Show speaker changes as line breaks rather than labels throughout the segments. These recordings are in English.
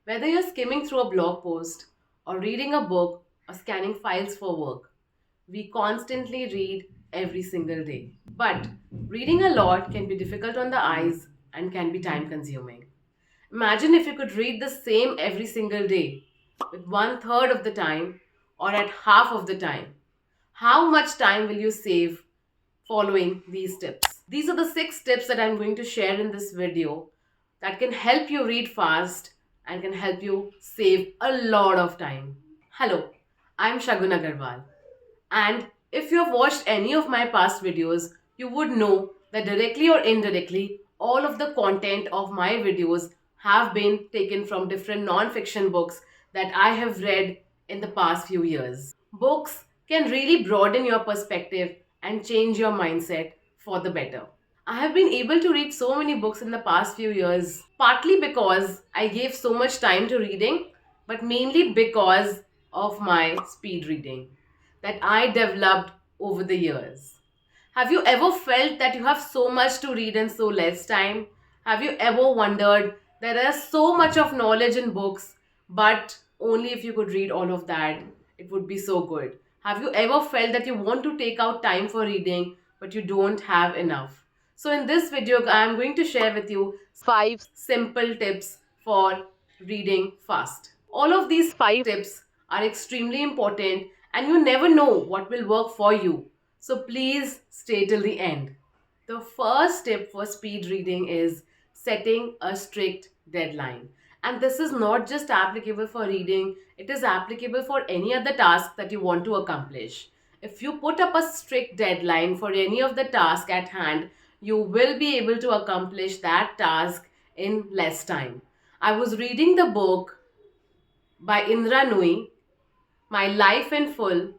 Whether you're skimming through a blog post or reading a book or scanning files for work, we constantly read every single day. But reading a lot can be difficult on the eyes and can be time consuming. Imagine if you could read the same every single day with one third of the time or at half of the time. How much time will you save following these tips? These are the 6 tips that I'm going to share in this video that can help you read fast and can help you save a lot of time. Hello, I'm Shagun Agarwal. And if you have watched any of my past videos, you would know that directly or indirectly, all of the content of my videos have been taken from different non-fiction books that I have read in the past few years. Books can really broaden your perspective and change your mindset for the better. I have been able to read so many books in the past few years, partly because I gave so much time to reading, but mainly because of my speed reading that I developed over the years. Have you ever felt that you have so much to read in so less time? Have you ever wondered that there is so much of knowledge in books, but only if you could read all of that, it would be so good? Have you ever felt that you want to take out time for reading, but you don't have enough? So, in this video, I am going to share with you 5 simple tips for reading fast. All of these 5 tips are extremely important, and you never know what will work for you. So please stay till the end. The first tip for speed reading is setting a strict deadline. And this is not just applicable for reading, it is applicable for any other task that you want to accomplish. If you put up a strict deadline for any of the task at hand, you will be able to accomplish that task in less time. I was reading the book by Indra Nui, My Life in Full,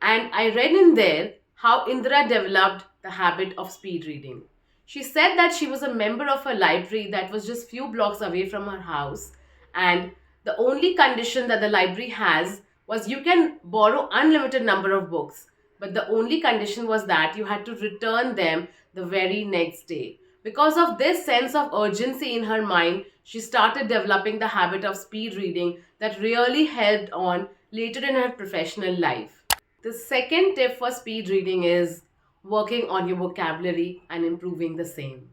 and I read in there how Indra developed the habit of speed reading. She said that she was a member of a library that was just few blocks away from her house, and the only condition that the library has was you can borrow unlimited number of books, but the only condition was that you had to return them the very next day. Because of this sense of urgency in her mind, she started developing the habit of speed reading that really helped on later in her professional life. The second tip for speed reading is working on your vocabulary and improving the same.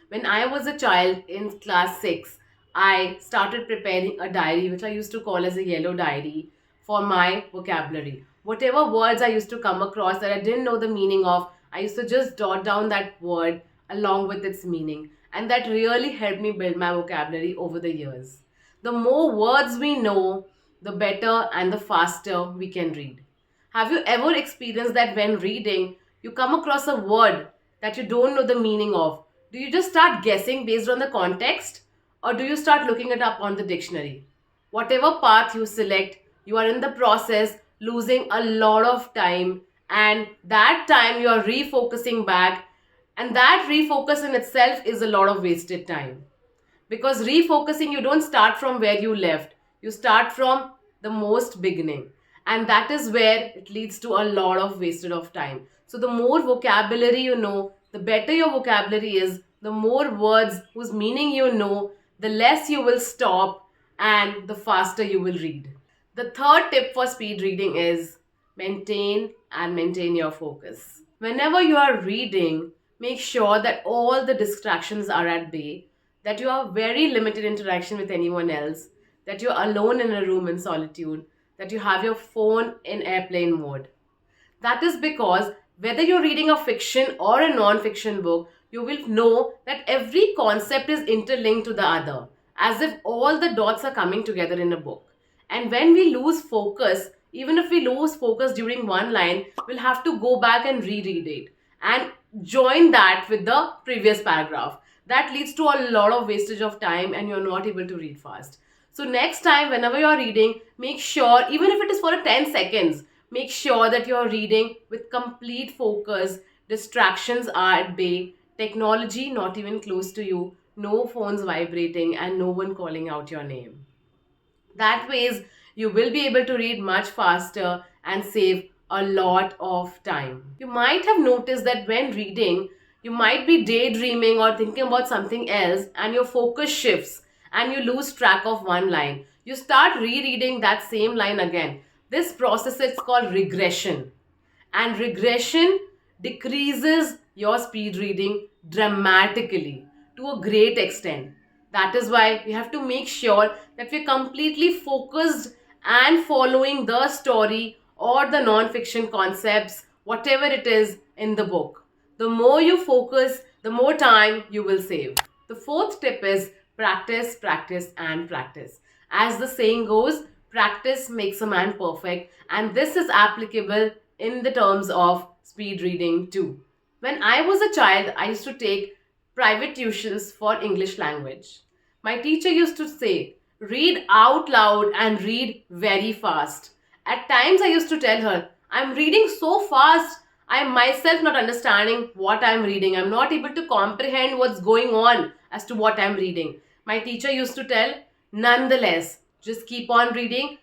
When I was a child in class 6, I started preparing a diary which I used to call as a yellow diary for my vocabulary. Whatever words I used to come across that I didn't know the meaning of, I used to just jot down that word along with its meaning. And that really helped me build my vocabulary over the years. The more words we know, the better and the faster we can read. Have you ever experienced that when reading, you come across a word that you don't know the meaning of? Do you just start guessing based on the context, or do you start looking it up on the dictionary? Whatever path you select, you are in the process losing a lot of time, and that time you are refocusing back, and that refocus in itself is a lot of wasted time. Because refocusing, you don't start from where you left, you start from the most beginning, and that is where it leads to a lot of wasted of time. So the more vocabulary you know, the better your vocabulary is, the more words whose meaning you know, the less you will stop and the faster you will read. The third tip for speed reading is maintain your focus. Whenever you are reading, make sure that all the distractions are at bay, that you have very limited interaction with anyone else, that you're alone in a room in solitude, that you have your phone in airplane mode. That is because whether you're reading a fiction or a non-fiction book, you will know that every concept is interlinked to the other, as if all the dots are coming together in a book. And when we lose focus, even if we lose focus during one line, we'll have to go back and reread it and join that with the previous paragraph. That leads to a lot of wastage of time and you're not able to read fast. So next time, whenever you're reading, make sure, even if it is for 10 seconds, make sure that you're reading with complete focus. Distractions are at bay, technology not even close to you, no phones vibrating, and no one calling out your name. That ways, you will be able to read much faster and save a lot of time. You might have noticed that when reading, you might be daydreaming or thinking about something else and your focus shifts. and you lose track of one line. You start rereading that same line again. This process is called regression, and regression decreases your speed reading dramatically to a great extent. That is why we have to make sure that we're completely focused and following the story or the non-fiction concepts, whatever it is in the book. The more you focus, the more time you will save. The fourth tip is practice, practice, and practice. As the saying goes, practice makes a man perfect, and this is applicable in the terms of speed reading too. When I was a child, I used to take private tuitions for English language. My teacher used to say, read out loud and read very fast. At times, I used to tell her, I'm reading so fast, I'm myself not understanding what I'm reading. I'm not able to comprehend what's going on as to what I'm reading. My teacher used to tell, nonetheless, just keep reading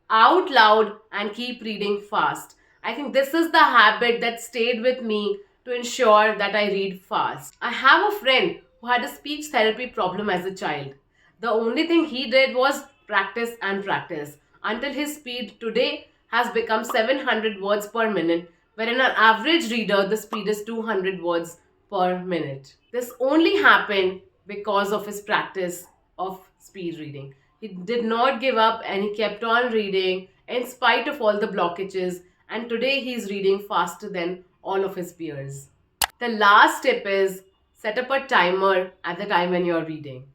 out loud, and keep reading fast. I think this is the habit that stayed with me to ensure that I read fast. I have a friend who had a speech therapy problem as a child. The only thing he did was practice and practice until his speed today has become 700 words per minute, wherein an average reader the speed is 200 words per minute. This only happened because of his practice of speed reading. He did not give up and he kept on reading in spite of all the blockages, and today he is reading faster than all of his peers. The last tip is set up a timer at the time when you're reading.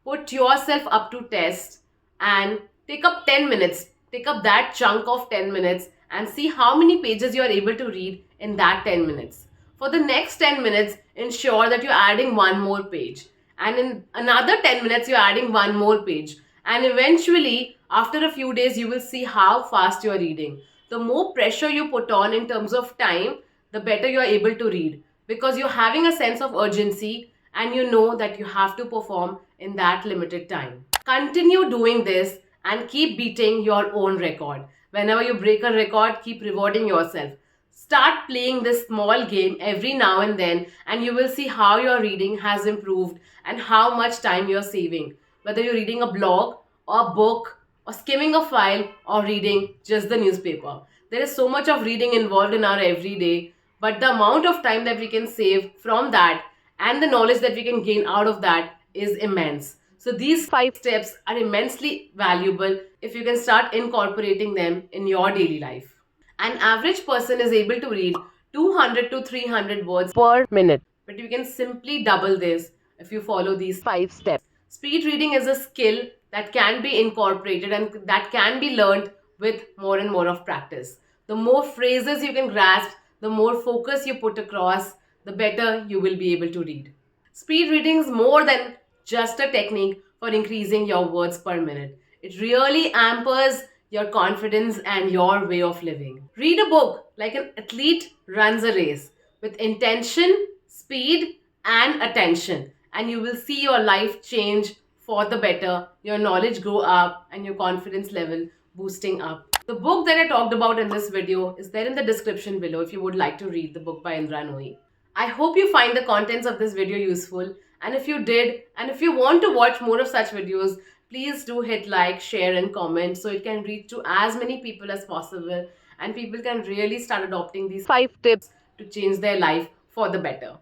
Put yourself up to test and take up 10 minutes. Take up that chunk of 10 minutes and see how many pages you're able to read in that 10 minutes. For the next 10 minutes, ensure that you're adding one more page. And in another 10 minutes, you're adding one more page. And eventually, after a few days, you will see how fast you're reading. The more pressure you put on in terms of time, the better you're able to read, because you're having a sense of urgency and you know that you have to perform in that limited time. Continue doing this and keep beating your own record. Whenever you break a record, keep rewarding yourself. Start playing this small game every now and you will see how your reading has improved and how much time you're saving. Whether you're reading a blog or a book or skimming a file or reading just the newspaper. There is so much of reading involved in our everyday, but the amount of time that we can save from that and the knowledge that we can gain out of that is immense. So these 5 steps are immensely valuable if you can start incorporating them in your daily life. An average person is able to read 200 to 300 words per minute, but you can simply double this if you follow these 5 steps. Speed reading is a skill that can be incorporated and that can be learned with more and more of practice. The more phrases you can grasp, the more focus you put across, the better you will be able to read. Speed reading is more than just a technique for increasing your words per minute. It really ampers your confidence and your way of living. Read a book like an athlete runs a race with intention, speed, and attention, and you will see your life change for the better, your knowledge grow up, and your confidence level boosting up. The book that I talked about in this video is there in the description below if you would like to read the book by Indra Nooyi. I hope you find the contents of this video useful, and if you did, and if you want to watch more of such videos, please do hit like, share and comment so it can reach to as many people as possible and people can really start adopting these 5 tips to change their life for the better.